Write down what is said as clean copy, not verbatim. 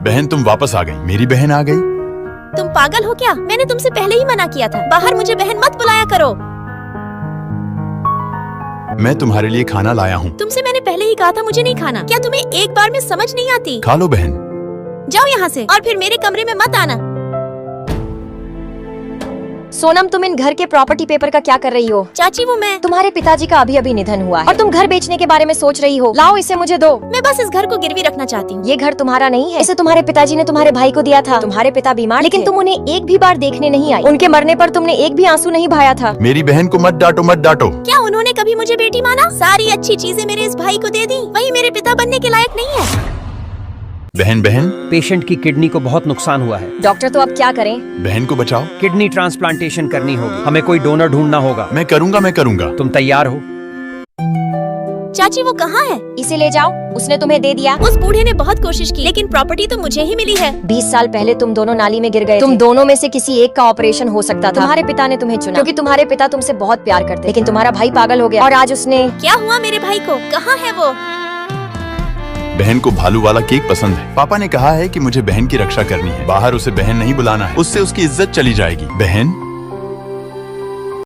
बहन तुम वापस आ गई, मेरी बहन आ गई। तुम पागल हो क्या? मैंने तुमसे पहले ही मना किया था, बाहर मुझे बहन मत बुलाया करो। मैं तुम्हारे लिए खाना लाया हूँ। तुमसे मैंने पहले ही कहा था मुझे नहीं खाना। क्या तुम्हें एक बार में समझ नहीं आती? खा लो बहन। जाओ यहाँ से और फिर मेरे कमरे में मत आना। सोनम, तुम इन घर के प्रॉपर्टी पेपर का क्या कर रही हो? चाची वो मैं तुम्हारे पिताजी का अभी अभी निधन हुआ है और तुम घर बेचने के बारे में सोच रही हो। लाओ इसे मुझे दो। मैं बस इस घर को गिरवी रखना चाहती हूँ। ये घर तुम्हारा नहीं है, इसे तुम्हारे पिताजी ने तुम्हारे भाई को दिया था। तुम्हारे पिता बीमार लेकिन तुम उन्हें एक भी बार देखने नहीं आई। उनके मरने पर तुमने एक भी आंसू नहीं बहाया था। मेरी बहन को मत डांटो, मत डांटो। क्या उन्होंने कभी मुझे बेटी माना? सारी अच्छी चीजें मेरे इस भाई को दे दी, वही मेरे पिता बनने के लायक नहीं है। बहन बहन पेशेंट की किडनी को बहुत नुकसान हुआ है। डॉक्टर, तो अब क्या करें? बहन को बचाओ। किडनी ट्रांसप्लांटेशन करनी होगी। हमें कोई डोनर ढूंढना होगा। मैं करूँगा। तुम तैयार हो? चाची वो कहाँ है? इसे ले जाओ, उसने तुम्हें दे दिया। उस बूढ़े ने बहुत कोशिश की लेकिन प्रॉपर्टी तो मुझे ही मिली है। 20 साल पहले तुम दोनों नाली में गिर गए। तुम दोनों में से किसी एक का ऑपरेशन हो सकता था। तुम्हारे पिता ने तुम्हें चुना क्योंकि तुम्हारे पिता तुमसे बहुत प्यार करते। लेकिन तुम्हारा भाई पागल हो गया और आज उसने। क्या हुआ मेरे भाई को? कहाँ है वो? बहन को भालू वाला केक पसंद है। पापा ने कहा है कि मुझे बहन की रक्षा करनी है। बाहर उसे बहन नहीं बुलाना है, उससे उसकी इज्जत चली जाएगी। बहन